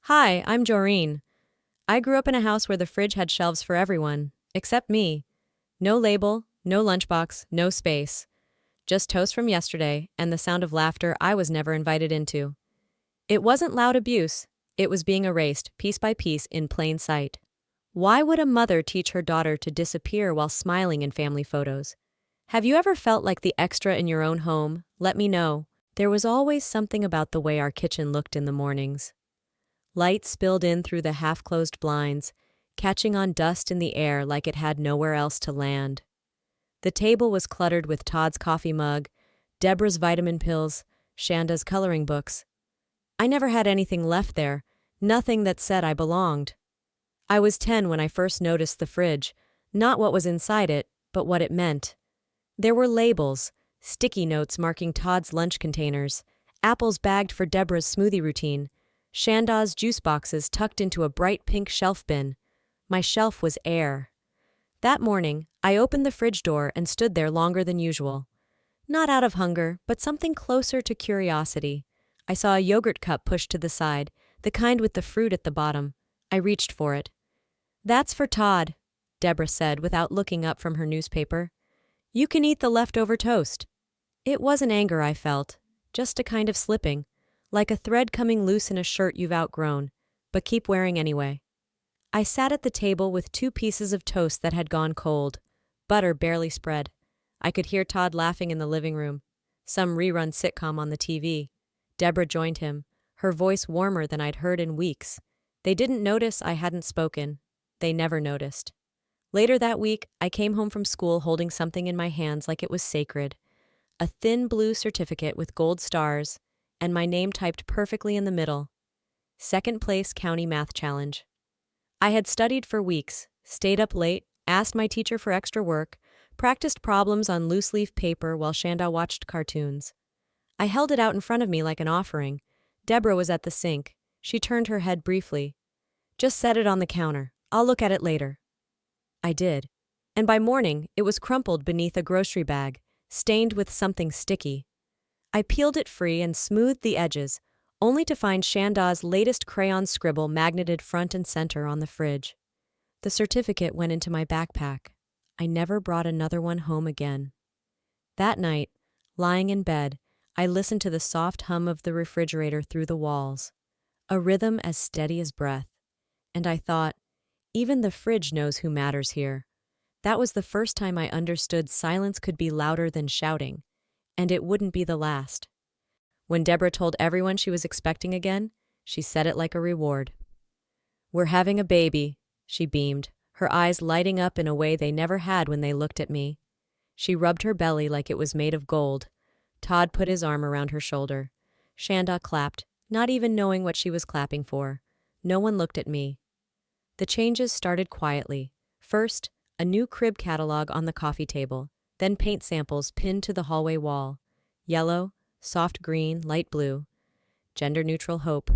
Hi, I'm Jorene. I grew up in a house where the fridge had shelves for everyone, except me. No label, no lunchbox, no space. Just toast from yesterday and the sound of laughter I was never invited into. It wasn't loud abuse, it was being erased, piece by piece, in plain sight. Why would a mother teach her daughter to disappear while smiling in family photos? Have you ever felt like the extra in your own home? Let me know. There was always something about the way our kitchen looked in the mornings. Light spilled in through the half-closed blinds, catching on dust in the air like it had nowhere else to land. The table was cluttered with Todd's coffee mug, Deborah's vitamin pills, Shanda's coloring books. I never had anything left there, nothing that said I belonged. I was 10 when I first noticed the fridge, not what was inside it, but what it meant. There were labels, sticky notes marking Todd's lunch containers, apples bagged for Deborah's smoothie routine, Shanda's juice boxes tucked into a bright pink shelf bin. My shelf was air. That morning, I opened the fridge door and stood there longer than usual. Not out of hunger, but something closer to curiosity. I saw a yogurt cup pushed to the side, the kind with the fruit at the bottom. I reached for it. "That's for Todd," Deborah said without looking up from her newspaper. "You can eat the leftover toast." It wasn't anger I felt, just a kind of slipping, like a thread coming loose in a shirt you've outgrown, but keep wearing anyway. I sat at the table with 2 pieces of toast that had gone cold, butter barely spread. I could hear Todd laughing in the living room, some rerun sitcom on the TV. Deborah joined him, her voice warmer than I'd heard in weeks. They didn't notice I hadn't spoken. They never noticed. Later that week, I came home from school holding something in my hands like it was sacred. A thin blue certificate with gold stars, and my name typed perfectly in the middle. Second place County Math Challenge. I had studied for weeks, stayed up late, asked my teacher for extra work, practiced problems on loose-leaf paper while Shanda watched cartoons. I held it out in front of me like an offering. Deborah was at the sink. She turned her head briefly. "Just set it on the counter. I'll look at it later." I did. And by morning, it was crumpled beneath a grocery bag, stained with something sticky. I peeled it free and smoothed the edges, only to find Shanda's latest crayon scribble magneted front and center on the fridge. The certificate went into my backpack. I never brought another one home again. That night, lying in bed, I listened to the soft hum of the refrigerator through the walls, a rhythm as steady as breath. And I thought, even the fridge knows who matters here. That was the first time I understood silence could be louder than shouting, and it wouldn't be the last. When Deborah told everyone she was expecting again, she said it like a reward. "We're having a baby," she beamed, her eyes lighting up in a way they never had when they looked at me. She rubbed her belly like it was made of gold. Todd put his arm around her shoulder. Shanda clapped, not even knowing what she was clapping for. No one looked at me. The changes started quietly. First, a new crib catalog on the coffee table, then paint samples pinned to the hallway wall. Yellow, soft green, light blue. Gender-neutral hope.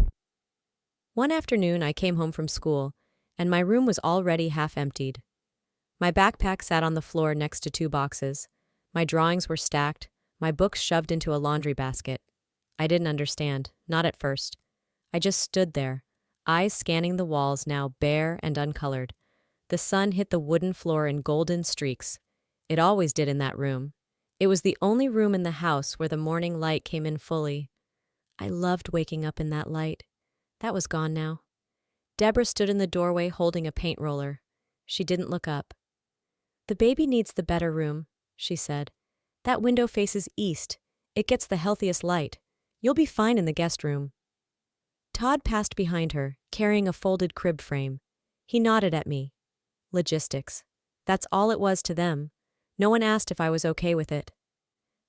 One afternoon, I came home from school, and my room was already half-emptied. My backpack sat on the floor next to 2 boxes. My drawings were stacked, my books shoved into a laundry basket. I didn't understand, not at first. I just stood there, eyes scanning the walls now bare and uncolored. The sun hit the wooden floor in golden streaks. It always did in that room. It was the only room in the house where the morning light came in fully. I loved waking up in that light. That was gone now. Deborah stood in the doorway holding a paint roller. She didn't look up. "The baby needs the better room," she said. "That window faces east. It gets the healthiest light. You'll be fine in the guest room." Todd passed behind her, carrying a folded crib frame. He nodded at me. Logistics. That's all it was to them. No one asked if I was okay with it.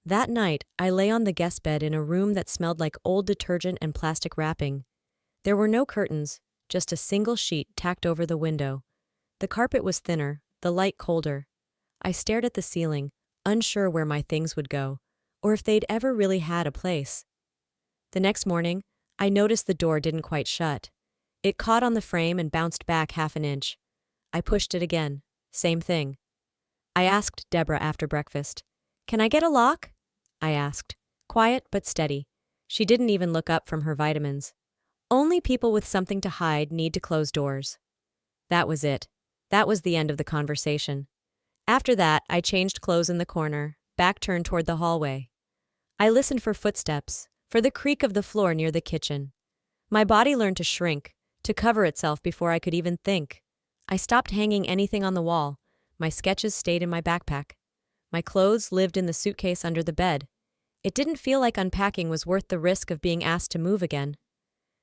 That night, I lay on the guest bed in a room that smelled like old detergent and plastic wrapping. There were no curtains, just a single sheet tacked over the window. The carpet was thinner, the light colder. I stared at the ceiling, unsure where my things would go, or if they'd ever really had a place. The next morning, I noticed the door didn't quite shut. It caught on the frame and bounced back half an inch. I pushed it again. Same thing. I asked Deborah after breakfast. "Can I get a lock?" I asked. Quiet but steady. She didn't even look up from her vitamins. Only people with something to hide need to close doors. That was it. That was the end of the conversation. After that, I changed clothes in the corner, back turned toward the hallway. I listened for footsteps, for the creak of the floor near the kitchen. My body learned to shrink, to cover itself before I could even think. I stopped hanging anything on the wall. My sketches stayed in my backpack. My clothes lived in the suitcase under the bed. It didn't feel like unpacking was worth the risk of being asked to move again.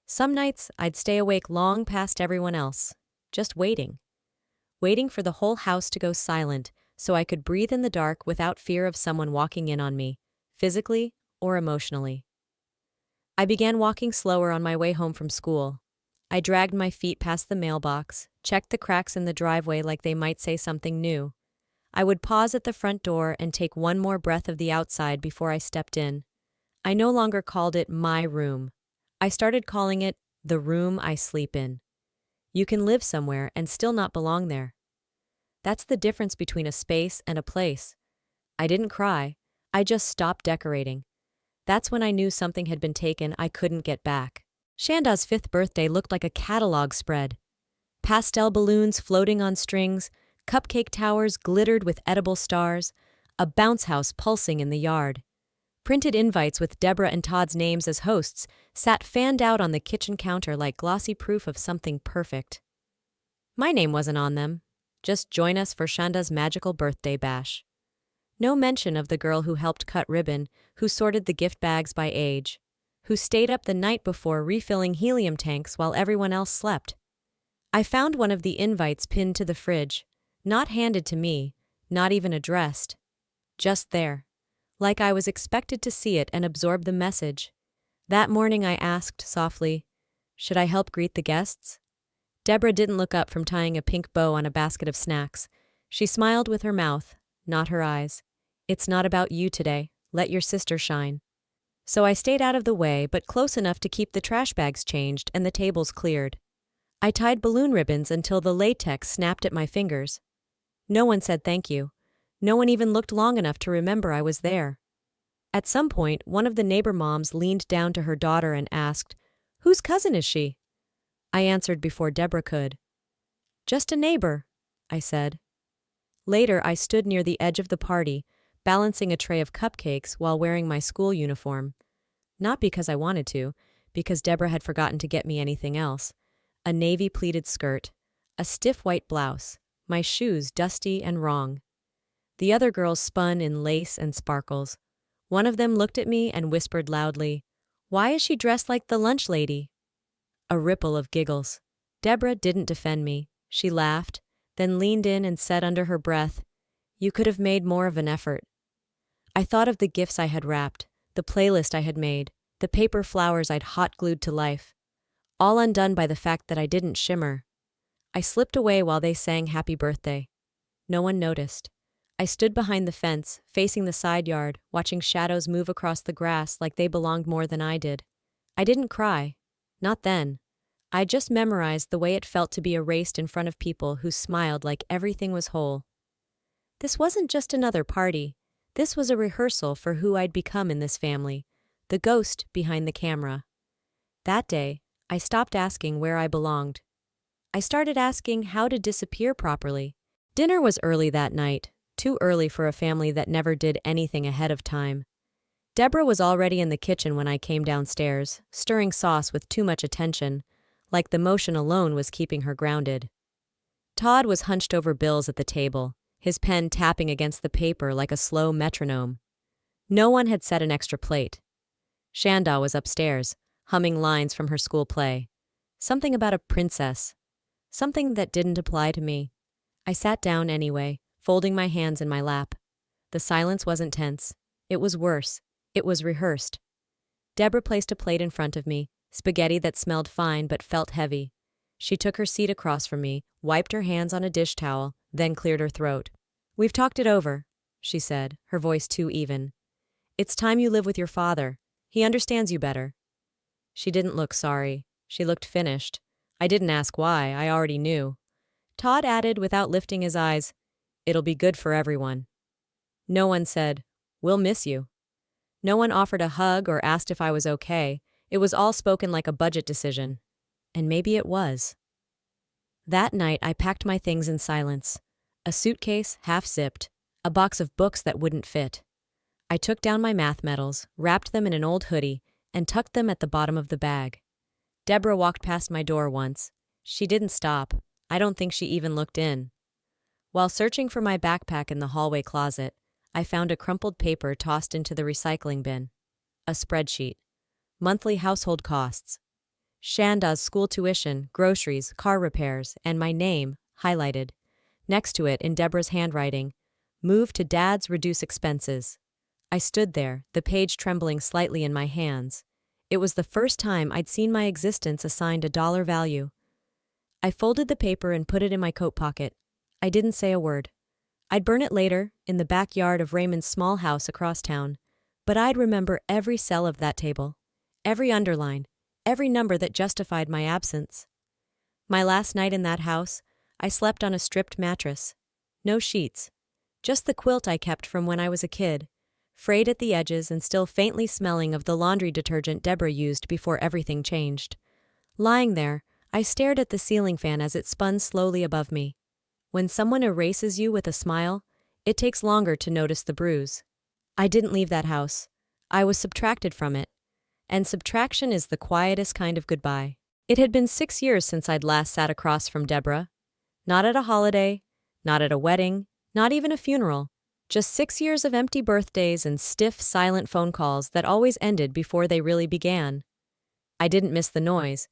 Some nights, I'd stay awake long past everyone else, just waiting. Waiting for the whole house to go silent so I could breathe in the dark without fear of someone walking in on me, physically or emotionally. I began walking slower on my way home from school. I dragged my feet past the mailbox, checked the cracks in the driveway like they might say something new. I would pause at the front door and take one more breath of the outside before I stepped in. I no longer called it my room. I started calling it the room I sleep in. You can live somewhere and still not belong there. That's the difference between a space and a place. I didn't cry. I just stopped decorating. That's when I knew something had been taken I couldn't get back. Shanda's 5th birthday looked like a catalog spread. Pastel balloons floating on strings, cupcake towers glittered with edible stars, a bounce house pulsing in the yard. Printed invites with Deborah and Todd's names as hosts sat fanned out on the kitchen counter like glossy proof of something perfect. My name wasn't on them. Just join us for Shanda's magical birthday bash. No mention of the girl who helped cut ribbon, who sorted the gift bags by age, who stayed up the night before refilling helium tanks while everyone else slept. I found one of the invites pinned to the fridge, not handed to me, not even addressed. Just there. Like I was expected to see it and absorb the message. That morning I asked softly, "Should I help greet the guests?" Deborah didn't look up from tying a pink bow on a basket of snacks. She smiled with her mouth, not her eyes. "It's not about you today. Let your sister shine." So I stayed out of the way, but close enough to keep the trash bags changed and the tables cleared. I tied balloon ribbons until the latex snapped at my fingers. No one said thank you. No one even looked long enough to remember I was there. At some point, one of the neighbor moms leaned down to her daughter and asked, "Whose cousin is she?" I answered before Deborah could. "Just a neighbor," I said. Later, I stood near the edge of the party, balancing a tray of cupcakes while wearing my school uniform. Not because I wanted to, because Deborah had forgotten to get me anything else. A navy pleated skirt, a stiff white blouse, my shoes dusty and wrong. The other girls spun in lace and sparkles. One of them looked at me and whispered loudly, "Why is she dressed like the lunch lady?" A ripple of giggles. Deborah didn't defend me. She laughed, then leaned in and said under her breath, "You could have made more of an effort." I thought of the gifts I had wrapped, the playlist I had made, the paper flowers I'd hot glued to life, all undone by the fact that I didn't shimmer. I slipped away while they sang happy birthday. No one noticed. I stood behind the fence, facing the side yard, watching shadows move across the grass like they belonged more than I did. I didn't cry. Not then. I just memorized the way it felt to be erased in front of people who smiled like everything was whole. This wasn't just another party. This was a rehearsal for who I'd become in this family, the ghost behind the camera. That day, I stopped asking where I belonged. I started asking how to disappear properly. Dinner was early that night, too early for a family that never did anything ahead of time. Deborah was already in the kitchen when I came downstairs, stirring sauce with too much attention, like the motion alone was keeping her grounded. Todd was hunched over Bill's at the table, his pen tapping against the paper like a slow metronome. No one had set an extra plate. Shanda was upstairs, humming lines from her school play. Something about a princess. Something that didn't apply to me. I sat down anyway, folding my hands in my lap. The silence wasn't tense. It was worse. It was rehearsed. Deborah placed a plate in front of me, spaghetti that smelled fine but felt heavy. She took her seat across from me, wiped her hands on a dish towel, then cleared her throat. "We've talked it over," she said, her voice too even. "It's time you live with your father. He understands you better." She didn't look sorry. She looked finished. I didn't ask why, I already knew. Todd added without lifting his eyes, "It'll be good for everyone." No one said, "We'll miss you." No one offered a hug or asked if I was okay. It was all spoken like a budget decision. And maybe it was. That night, I packed my things in silence. A suitcase, half-zipped, a box of books that wouldn't fit. I took down my math medals, wrapped them in an old hoodie, and tucked them at the bottom of the bag. Deborah walked past my door once. She didn't stop. I don't think she even looked in. While searching for my backpack in the hallway closet, I found a crumpled paper tossed into the recycling bin. A spreadsheet. Monthly household costs. Shanda's school tuition, groceries, car repairs, and my name, highlighted. Next to it, in Deborah's handwriting, move to Dad's reduce expenses. I stood there, the page trembling slightly in my hands. It was the first time I'd seen my existence assigned a dollar value. I folded the paper and put it in my coat pocket. I didn't say a word. I'd burn it later, in the backyard of Raymond's small house across town, but I'd remember every cell of that table, every underline, every number that justified my absence. My last night in that house, I slept on a stripped mattress. No sheets. Just the quilt I kept from when I was a kid, frayed at the edges and still faintly smelling of the laundry detergent Deborah used before everything changed. Lying there, I stared at the ceiling fan as it spun slowly above me. When someone erases you with a smile, it takes longer to notice the bruise. I didn't leave that house. I was subtracted from it. And subtraction is the quietest kind of goodbye. It had been 6 years since I'd last sat across from Deborah. Not at a holiday, not at a wedding, not even a funeral. Just 6 years of empty birthdays and stiff, silent phone calls that always ended before they really began. I didn't miss the noise,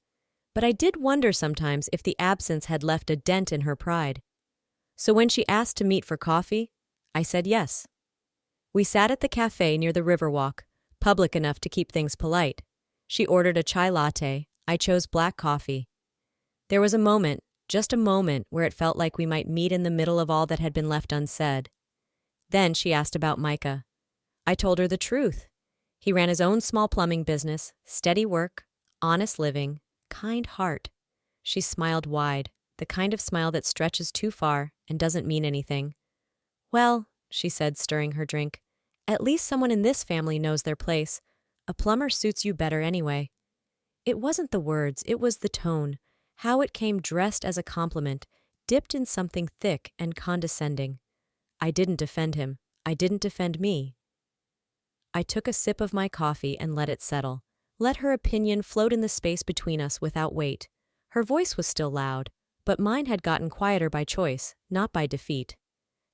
but I did wonder sometimes if the absence had left a dent in her pride. So when she asked to meet for coffee, I said yes. We sat at the cafe near the Riverwalk, public enough to keep things polite. She ordered a chai latte. I chose black coffee. There was a moment, just a moment, where it felt like we might meet in the middle of all that had been left unsaid. Then she asked about Micah. I told her the truth. He ran his own small plumbing business, steady work, honest living, kind heart. She smiled wide, the kind of smile that stretches too far and doesn't mean anything. Well, she said, stirring her drink, at least someone in this family knows their place. A plumber suits you better anyway. It wasn't the words, it was the tone, how it came dressed as a compliment, dipped in something thick and condescending. I didn't defend him. I didn't defend me. I took a sip of my coffee and let it settle. Let her opinion float in the space between us without weight. Her voice was still loud, but mine had gotten quieter by choice, not by defeat.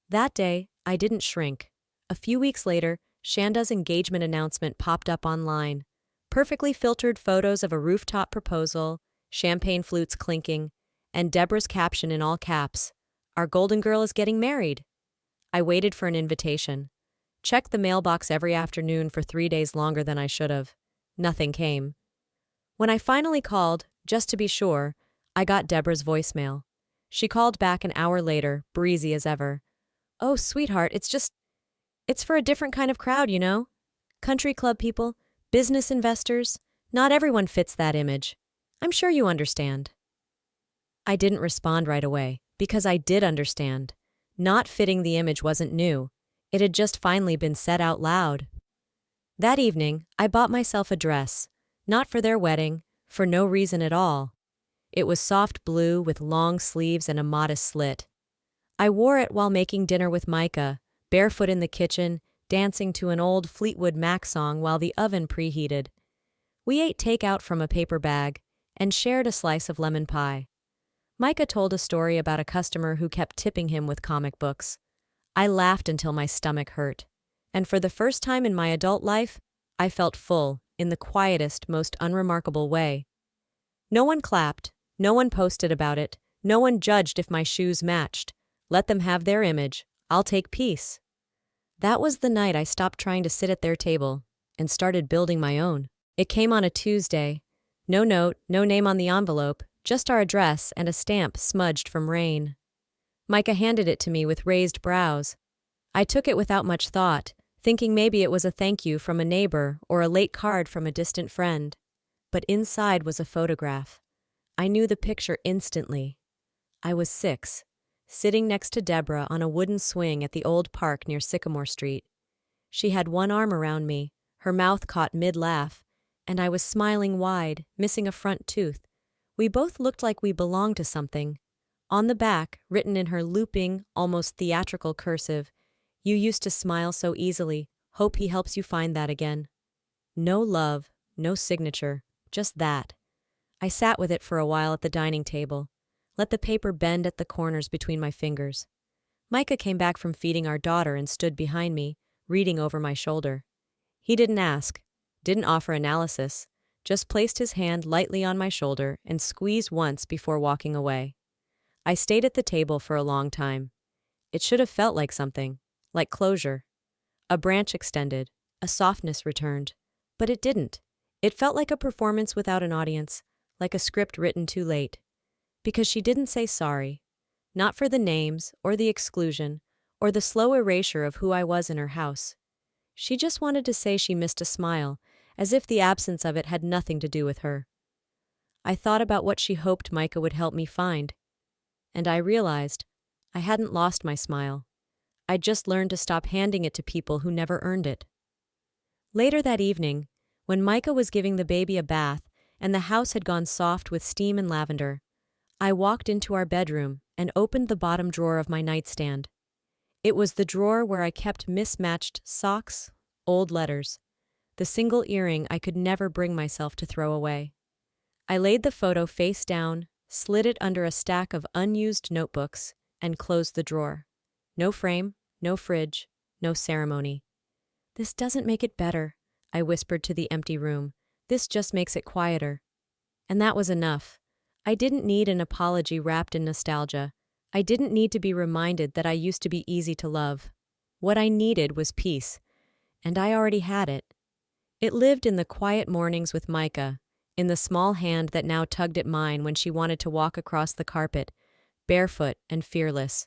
That day, I didn't shrink. A few weeks later, Shanda's engagement announcement popped up online. Perfectly filtered photos of a rooftop proposal, champagne flutes clinking, and Deborah's caption in all caps, "Our golden girl is getting married." I waited for an invitation. Checked the mailbox every afternoon for 3 days longer than I should have. Nothing came. When I finally called, just to be sure, I got Deborah's voicemail. She called back an hour later, breezy as ever. "Oh, sweetheart, it's for a different kind of crowd, you know? Country club people, business investors. Not everyone fits that image. I'm sure you understand." I didn't respond right away, because I did understand. Not fitting the image wasn't new. It had just finally been said out loud. That evening, I bought myself a dress. Not for their wedding, for no reason at all. It was soft blue with long sleeves and a modest slit. I wore it while making dinner with Micah, barefoot in the kitchen, dancing to an old Fleetwood Mac song while the oven preheated. We ate takeout from a paper bag and shared a slice of lemon pie. Micah told a story about a customer who kept tipping him with comic books. I laughed until my stomach hurt. And for the first time in my adult life, I felt full, in the quietest, most unremarkable way. No one clapped, no one posted about it, no one judged if my shoes matched. Let them have their image. I'll take peace. That was the night I stopped trying to sit at their table and started building my own. It came on a Tuesday. No note, no name on the envelope, just our address and a stamp smudged from rain. Micah handed it to me with raised brows. I took it without much thought, thinking maybe it was a thank you from a neighbor or a late card from a distant friend. But inside was a photograph. I knew the picture instantly. I was 6, sitting next to Deborah on a wooden swing at the old park near Sycamore Street. She had one arm around me, her mouth caught mid-laugh, and I was smiling wide, missing a front tooth. We both looked like we belonged to something. On the back, written in her looping, almost theatrical cursive, "You used to smile so easily. Hope he helps you find that again." No love, no signature, just that. I sat with it for a while at the dining table, let the paper bend at the corners between my fingers. Micah came back from feeding our daughter and stood behind me, reading over my shoulder. He didn't ask, didn't offer analysis, just placed his hand lightly on my shoulder and squeezed once before walking away. I stayed at the table for a long time. It should have felt like something, like closure. A branch extended, a softness returned. But it didn't. It felt like a performance without an audience, like a script written too late. Because she didn't say sorry. Not for the names, or the exclusion, or the slow erasure of who I was in her house. She just wanted to say she missed a smile, as if the absence of it had nothing to do with her. I thought about what she hoped Micah would help me find. And I realized I hadn't lost my smile. I'd just learned to stop handing it to people who never earned it. Later that evening, when Micah was giving the baby a bath and the house had gone soft with steam and lavender, I walked into our bedroom and opened the bottom drawer of my nightstand. It was the drawer where I kept mismatched socks, old letters, the single earring I could never bring myself to throw away. I laid the photo face down, slid it under a stack of unused notebooks, and closed the drawer. No frame, no fridge, no ceremony. "This doesn't make it better," I whispered to the empty room. "This just makes it quieter." And that was enough. I didn't need an apology wrapped in nostalgia. I didn't need to be reminded that I used to be easy to love. What I needed was peace, and I already had it. It lived in the quiet mornings with Micah, in the small hand that now tugged at mine when she wanted to walk across the carpet, barefoot and fearless.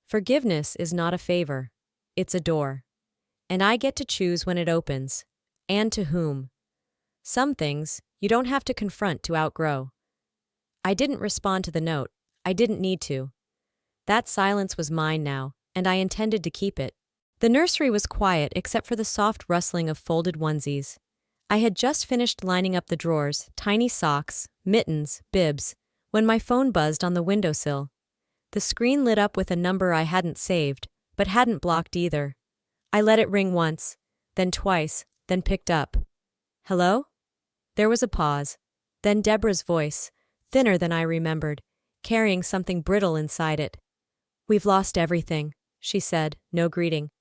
Forgiveness is not a favor. It's a door. And I get to choose when it opens, and to whom. Some things you don't have to confront to outgrow. I didn't respond to the note. I didn't need to. That silence was mine now, and I intended to keep it. The nursery was quiet except for the soft rustling of folded onesies. I had just finished lining up the drawers, tiny socks, mittens, bibs, when my phone buzzed on the windowsill. The screen lit up with a number I hadn't saved, but hadn't blocked either. I let it ring once, then twice, then picked up. "Hello?" There was a pause. Then Deborah's voice, thinner than I remembered, carrying something brittle inside it. "We've lost everything," she said, no greeting.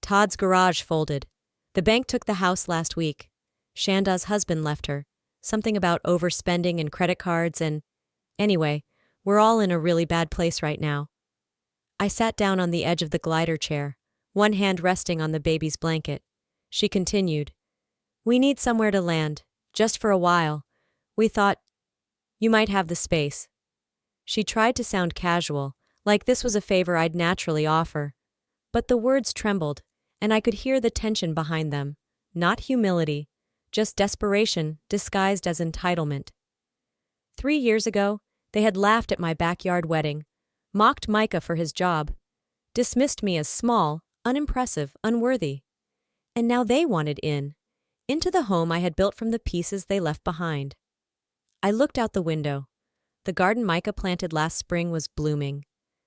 "Todd's garage folded. The bank took the house last week. Shanda's husband left her. Something about overspending and credit cards and… Anyway, we're all in a really bad place right now." I sat down on the edge of the glider chair, one hand resting on the baby's blanket. She continued, "We need somewhere to land, just for a while. We thought you might have the space." She tried to sound casual, like this was a favor I'd naturally offer. But the words trembled, and I could hear the tension behind them. Not humility, just desperation disguised as entitlement. 3 years ago, they had laughed at my backyard wedding, mocked Micah for his job, dismissed me as small, unimpressive, unworthy. And now they wanted into the home I had built from the pieces they left behind. I looked out the window. The garden Micah planted last spring was blooming,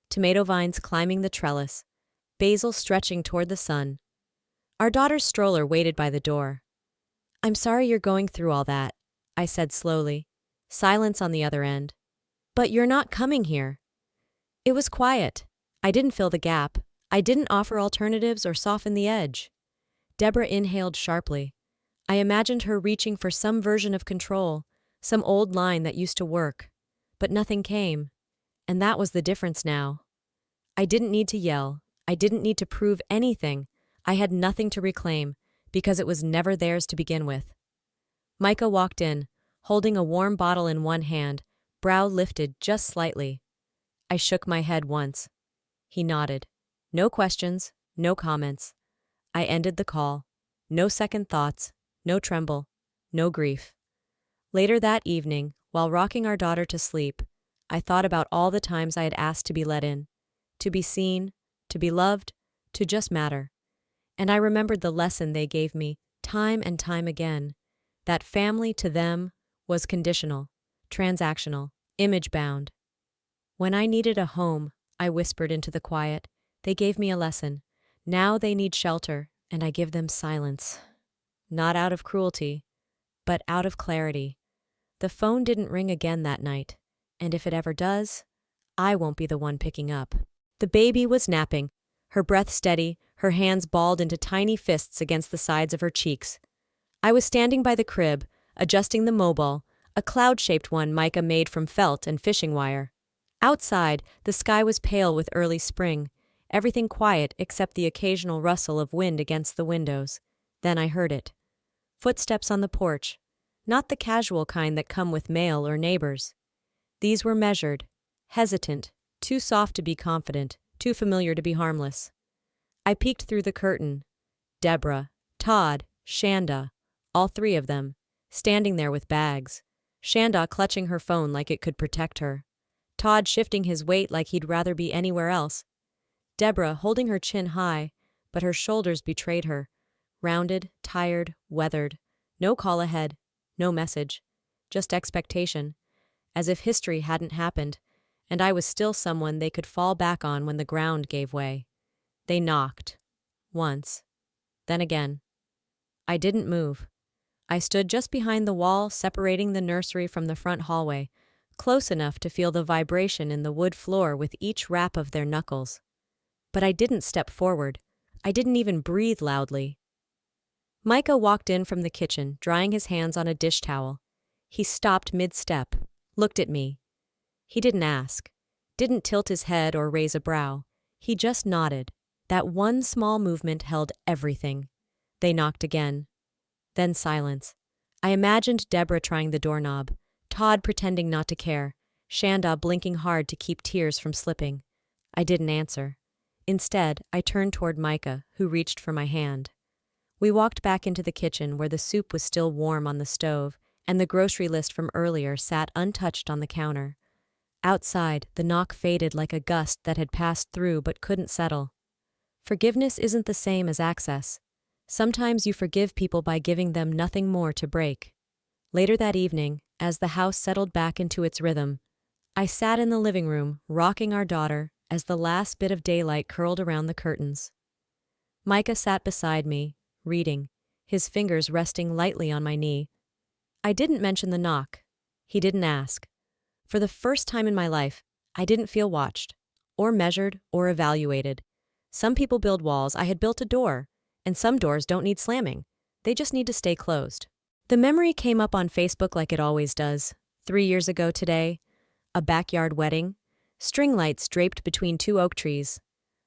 tomato vines climbing the trellis, basil stretching toward the sun. Our daughter's stroller waited by the door. "I'm sorry you're going through all that," I said slowly. Silence on the other end. "But you're not coming here." It was quiet. I didn't fill the gap. I didn't offer alternatives or soften the edge. Deborah inhaled sharply. I imagined her reaching for some version of control, some old line that used to work. But nothing came. And that was the difference now. I didn't need to yell. I didn't need to prove anything. I had nothing to reclaim, because it was never theirs to begin with. Micah walked in, holding a warm bottle in one hand, brow lifted just slightly. I shook my head once. He nodded. No questions, no comments. I ended the call. No second thoughts, no tremble, no grief. Later that evening, while rocking our daughter to sleep, I thought about all the times I had asked to be let in, to be seen, to be loved, to just matter. And I remembered the lesson they gave me, time and time again, That family to them was conditional, transactional, image-bound. When I needed a home, I whispered into the quiet. They gave me a lesson. Now they need shelter, and I give them silence. Not out of cruelty, but out of clarity. The phone didn't ring again that night, and if it ever does, I won't be the one picking up. The baby was napping, her breath steady, her hands balled into tiny fists against the sides of her cheeks. I was standing by the crib, adjusting the mobile, a cloud-shaped one Micah made from felt and fishing wire. Outside, the sky was pale with early spring, everything quiet except the occasional rustle of wind against the windows. Then I heard it. Footsteps on the porch, not the casual kind that come with mail or neighbors. These were measured, hesitant, too soft to be confident, too familiar to be harmless. I peeked through the curtain. Deborah, Todd, Shanda, all three of them, standing there with bags. Shanda clutching her phone like it could protect her. Todd shifting his weight like he'd rather be anywhere else. Deborah holding her chin high, but her shoulders betrayed her. Rounded, tired, weathered. No call ahead, no message. Just expectation. As if history hadn't happened, and I was still someone they could fall back on when the ground gave way. They knocked. Once. Then again. I didn't move. I stood just behind the wall separating the nursery from the front hallway, close enough to feel the vibration in the wood floor with each rap of their knuckles. But I didn't step forward. I didn't even breathe loudly. Micah walked in from the kitchen, drying his hands on a dish towel. He stopped mid-step, looked at me. He didn't ask, didn't tilt his head or raise a brow. He just nodded. That one small movement held everything. They knocked again. Then silence. I imagined Deborah trying the doorknob, Todd pretending not to care, Shanda blinking hard to keep tears from slipping. I didn't answer. Instead, I turned toward Micah, who reached for my hand. We walked back into the kitchen where the soup was still warm on the stove, and the grocery list from earlier sat untouched on the counter. Outside, the knock faded like a gust that had passed through but couldn't settle. Forgiveness isn't the same as access. Sometimes you forgive people by giving them nothing more to break. Later that evening, as the house settled back into its rhythm, I sat in the living room, rocking our daughter, as the last bit of daylight curled around the curtains. Micah sat beside me, reading, his fingers resting lightly on my knee. I didn't mention the knock. He didn't ask. For the first time in my life, I didn't feel watched, or measured, or evaluated. Some people build walls. I had built a door, and some doors don't need slamming. They just need to stay closed. The memory came up on Facebook like it always does. 3 years ago today, a backyard wedding, string lights draped between two oak trees.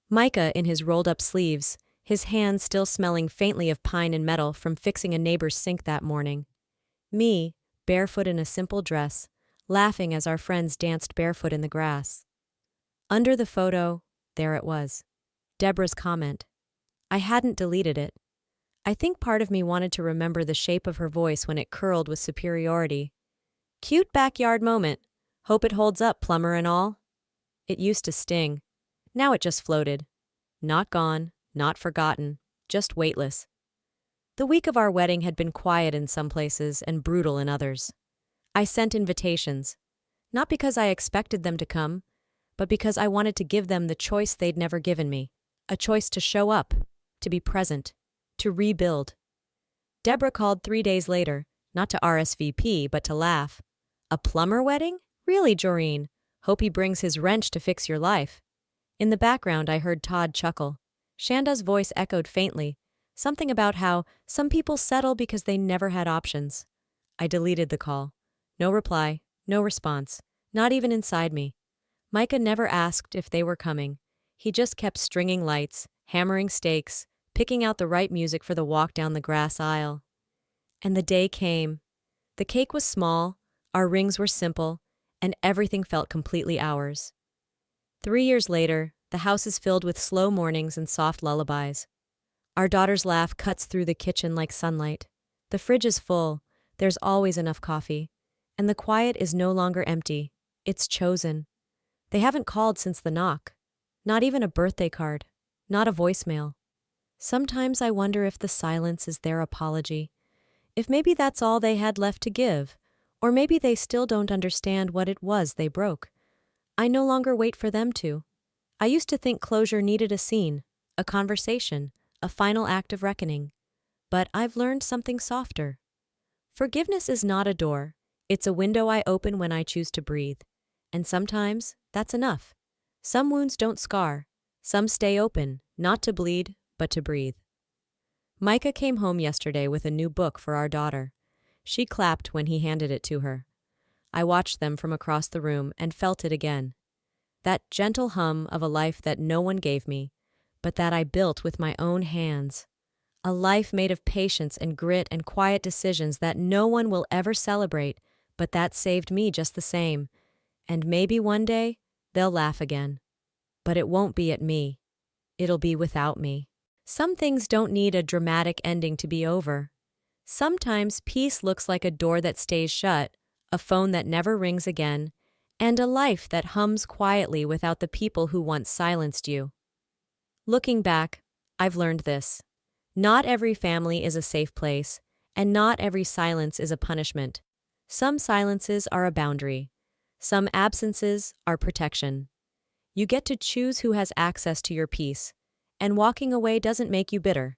Micah in his rolled-up sleeves, his hands still smelling faintly of pine and metal from fixing a neighbor's sink that morning. Me, barefoot in a simple dress, laughing as our friends danced barefoot in the grass. Under the photo, there it was. Deborah's comment. I hadn't deleted it. I think part of me wanted to remember the shape of her voice when it curled with superiority. Cute backyard moment. Hope it holds up, Plumber and all. It used to sting. Now it just floated. Not gone, not forgotten, just weightless. The week of our wedding had been quiet in some places and brutal in others. I sent invitations, not because I expected them to come, but because I wanted to give them the choice they'd never given me, a choice to show up, to be present, to rebuild. Deborah called 3 days later, not to RSVP, but to laugh. A plumber wedding? Really, Jorene? Hope he brings his wrench to fix your life. In the background, I heard Todd chuckle. Shanda's voice echoed faintly, something about how some people settle because they never had options. I deleted the call. No reply, no response, not even inside me. Micah never asked if they were coming. He just kept stringing lights, hammering stakes, picking out the right music for the walk down the grass aisle. And the day came. The cake was small, our rings were simple, and everything felt completely ours. 3 years later, the house is filled with slow mornings and soft lullabies. Our daughter's laugh cuts through the kitchen like sunlight. The fridge is full, there's always enough coffee. And the quiet is no longer empty, it's chosen. They haven't called since the knock. Not even a birthday card, not a voicemail. Sometimes I wonder if the silence is their apology, if maybe that's all they had left to give, or maybe they still don't understand what it was they broke. I no longer wait for them to. I used to think closure needed a scene, a conversation, a final act of reckoning. But I've learned something softer. Forgiveness is not a door, it's a window I open when I choose to breathe. And sometimes, that's enough. Some wounds don't scar, some stay open, not to bleed, but to breathe. Micah came home yesterday with a new book for our daughter. She clapped when he handed it to her. I watched them from across the room and felt it again. That gentle hum of a life that no one gave me, but that I built with my own hands. A life made of patience and grit and quiet decisions that no one will ever celebrate, but that saved me just the same. And maybe one day, they'll laugh again. But it won't be at me. It'll be without me. Some things don't need a dramatic ending to be over. Sometimes peace looks like a door that stays shut, a phone that never rings again, and a life that hums quietly without the people who once silenced you. Looking back, I've learned this. Not every family is a safe place, and not every silence is a punishment. Some silences are a boundary. Some absences are protection. You get to choose who has access to your peace, and walking away doesn't make you bitter.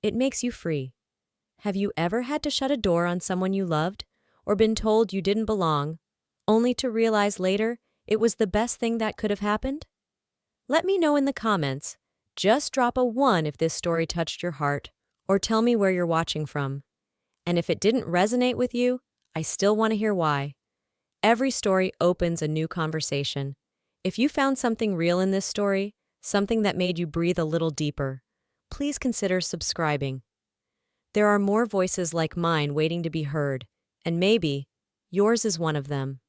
It makes you free. Have you ever had to shut a door on someone you loved, or been told you didn't belong, only to realize later it was the best thing that could have happened? Let me know in the comments. Just drop a 1 if this story touched your heart, or tell me where you're watching from. And if it didn't resonate with you, I still want to hear why. Every story opens a new conversation. If you found something real in this story, something that made you breathe a little deeper, please consider subscribing. There are more voices like mine waiting to be heard, and maybe yours is one of them.